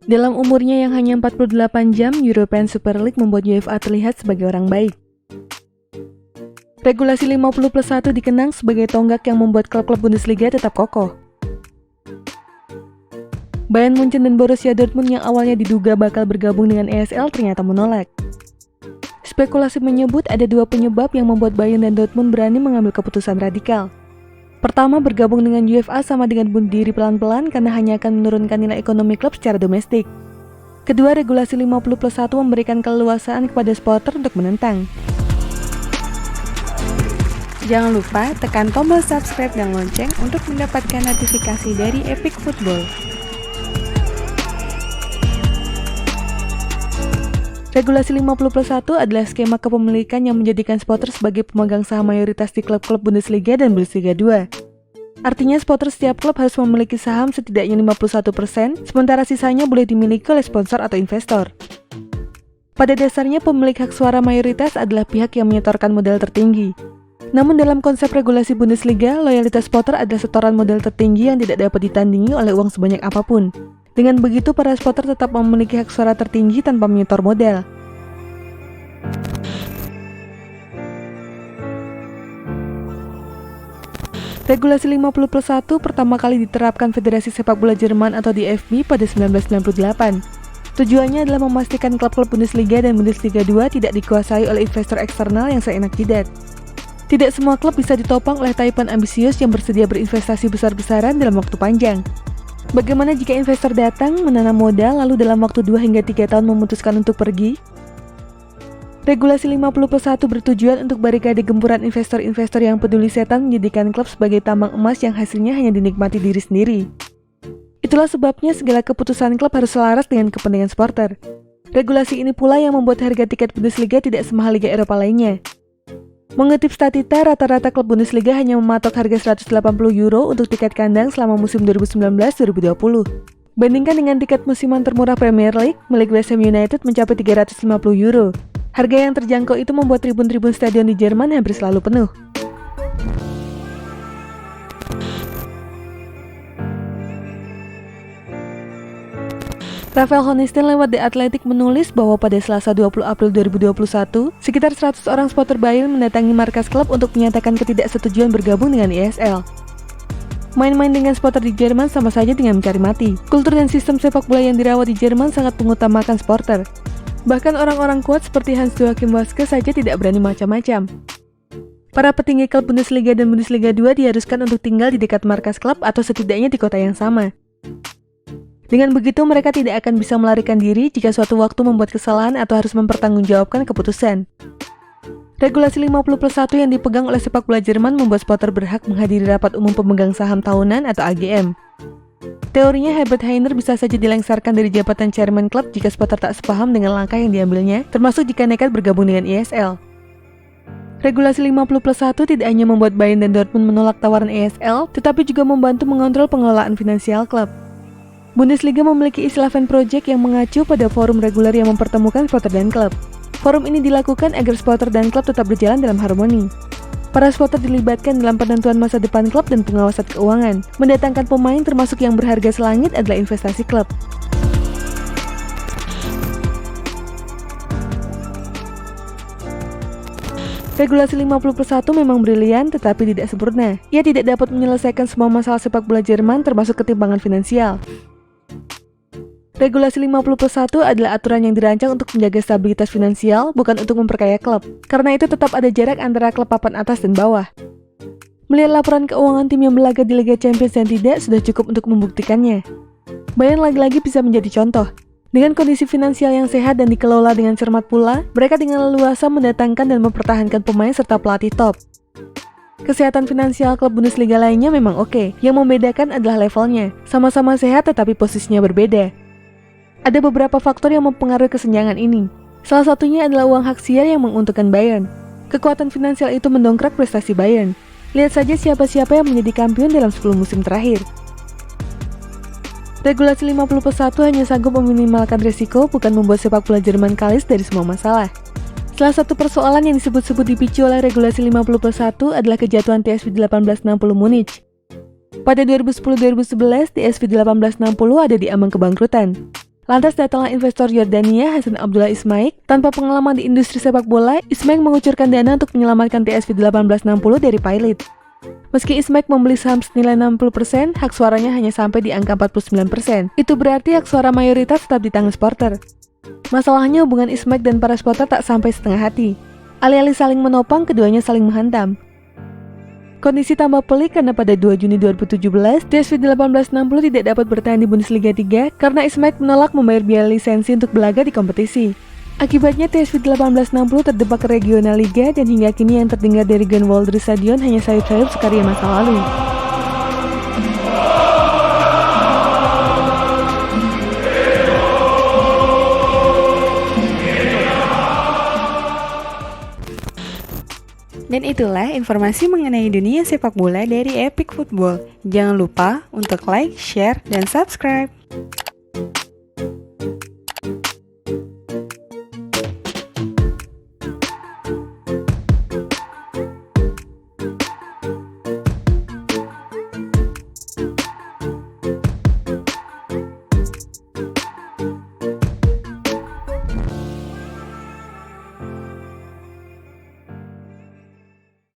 Dalam umurnya yang hanya 48 jam, European Super League membuat UEFA terlihat sebagai orang baik. Regulasi 50+1 dikenang sebagai tonggak yang membuat klub-klub Bundesliga tetap kokoh. Bayern Munchen dan Borussia Dortmund yang awalnya diduga bakal bergabung dengan ESL ternyata menolak. Spekulasi menyebut ada dua penyebab yang membuat Bayern dan Dortmund berani mengambil keputusan radikal. Pertama, bergabung dengan UEFA sama dengan bunuh diri pelan-pelan karena hanya akan menurunkan nilai ekonomi klub secara domestik. Kedua, regulasi 50+1 memberikan keleluasaan kepada supporter untuk menentang. Jangan lupa tekan tombol subscribe dan lonceng untuk mendapatkan notifikasi dari Epic Football. Regulasi 50+1 adalah skema kepemilikan yang menjadikan supporter sebagai pemegang saham mayoritas di klub-klub Bundesliga dan Bundesliga 2. Artinya supporter setiap klub harus memiliki saham setidaknya 51%, sementara sisanya boleh dimiliki oleh sponsor atau investor. Pada dasarnya pemilik hak suara mayoritas adalah pihak yang menyetorkan modal tertinggi. Namun dalam konsep regulasi Bundesliga, loyalitas supporter adalah setoran modal tertinggi yang tidak dapat ditandingi oleh uang sebanyak apapun. Dengan begitu, para supporter tetap memiliki hak suara tertinggi tanpa menyetor modal. Regulasi 50+1 pertama kali diterapkan Federasi Sepak Bola Jerman atau DFB pada 1998. Tujuannya adalah memastikan klub-klub Bundesliga dan Bundesliga 2 tidak dikuasai oleh investor eksternal yang seenak jidat. Tidak semua klub bisa ditopang oleh taipan ambisius yang bersedia berinvestasi besar-besaran dalam waktu panjang. Bagaimana jika investor datang, menanam modal, lalu dalam waktu 2 hingga 3 tahun memutuskan untuk pergi? Regulasi 50+1 bertujuan untuk barikade gempuran investor-investor yang peduli setan menjadikan klub sebagai tambang emas yang hasilnya hanya dinikmati diri sendiri. Itulah sebabnya segala keputusan klub harus selaras dengan kepentingan supporter. Regulasi ini pula yang membuat harga tiket Bundesliga tidak semahal Liga Eropa lainnya. Mengutip Statista, rata-rata klub Bundesliga hanya mematok harga €180 untuk tiket kandang selama musim 2019-2020. Bandingkan dengan tiket musiman termurah Premier League, milik West Ham United mencapai €350. Harga yang terjangkau itu membuat tribun-tribun stadion di Jerman hampir selalu penuh. Raphael Honigstein lewat The Athletic menulis bahwa pada Selasa 20 April 2021, sekitar 100 orang supporter Bayern mendatangi markas klub untuk menyatakan ketidaksetujuan bergabung dengan ESL. Main-main dengan supporter di Jerman sama saja dengan mencari mati. Kultur dan sistem sepak bola yang dirawat di Jerman sangat mengutamakan supporter. Bahkan orang-orang kuat seperti Hans-Joachim Watzke saja tidak berani macam-macam. Para petinggi klub Bundesliga dan Bundesliga 2 diharuskan untuk tinggal di dekat markas klub atau setidaknya di kota yang sama. Dengan begitu, mereka tidak akan bisa melarikan diri jika suatu waktu membuat kesalahan atau harus mempertanggungjawabkan keputusan. Regulasi 50+1 yang dipegang oleh sepak bola Jerman membuat supporter berhak menghadiri rapat umum pemegang saham tahunan atau AGM. Teorinya, Herbert Hainer bisa saja dilengsarkan dari jabatan chairman klub jika supporter tak sepaham dengan langkah yang diambilnya, termasuk jika nekat bergabung dengan ESL. Regulasi 50+1 tidak hanya membuat Bayern dan Dortmund menolak tawaran ESL, tetapi juga membantu mengontrol pengelolaan finansial klub. Bundesliga memiliki istilah fan project yang mengacu pada forum reguler yang mempertemukan supporter dan klub. Forum ini dilakukan agar supporter dan klub tetap berjalan dalam harmoni. Para supporter dilibatkan dalam penentuan masa depan klub dan pengawasan keuangan. Mendatangkan pemain termasuk yang berharga selangit adalah investasi klub. Regulasi 50+1 memang brilian tetapi tidak sempurna. Ia tidak dapat menyelesaikan semua masalah sepak bola Jerman termasuk ketimpangan finansial. Regulasi 50+1 adalah aturan yang dirancang untuk menjaga stabilitas finansial, bukan untuk memperkaya klub. Karena itu tetap ada jarak antara klub papan atas dan bawah. Melihat laporan keuangan tim yang berlaga di Liga Champions dan tidak, sudah cukup untuk membuktikannya. Bayern lagi-lagi bisa menjadi contoh. Dengan kondisi finansial yang sehat dan dikelola dengan cermat pula, mereka dengan leluasa mendatangkan dan mempertahankan pemain serta pelatih top. Kesehatan finansial klub Bundesliga lainnya memang oke. Yang membedakan adalah levelnya. Sama-sama sehat tetapi posisinya berbeda. Ada beberapa faktor yang mempengaruhi kesenjangan ini. Salah satunya adalah uang hak siar yang menguntungkan Bayern. Kekuatan finansial itu mendongkrak prestasi Bayern. Lihat saja siapa-siapa yang menjadi kampion dalam 10 musim terakhir. Regulasi 50+1 hanya sanggup meminimalkan risiko, bukan membuat sepak bola Jerman kalis dari semua masalah. Salah satu persoalan yang disebut-sebut dipicu oleh regulasi 50+1 adalah kejatuhan TSV 1860 Munich. Pada 2010-2011, TSV 1860 ada di ambang kebangkrutan. Lantas datanglah investor Yordania Hasan Abdullah Ismaik. Tanpa pengalaman di industri sepak bola, Ismaik mengucurkan dana untuk menyelamatkan PSV 1860 dari pilot. Meski Ismaik membeli saham senilai 60%, hak suaranya hanya sampai di angka 49%. Itu berarti hak suara mayoritas tetap di tangan supporter. Masalahnya hubungan Ismaik dan para supporter tak sampai setengah hati. Alih-alih saling menopang, keduanya saling menghantam. Kondisi tambah pelik karena pada 2 Juni 2017, PSV 1860 tidak dapat bertahan di Bundesliga 3 karena Ismaik menolak membayar biaya lisensi untuk berlaga di kompetisi. Akibatnya PSV 1860 terjebak ke Regional Liga dan hingga kini yang terdengar dari Grand Waldre Stadion hanya sayup-sayup sekarya masa lalu. Dan itulah informasi mengenai dunia sepak bola dari Epic Football. Jangan lupa untuk like, share, dan subscribe.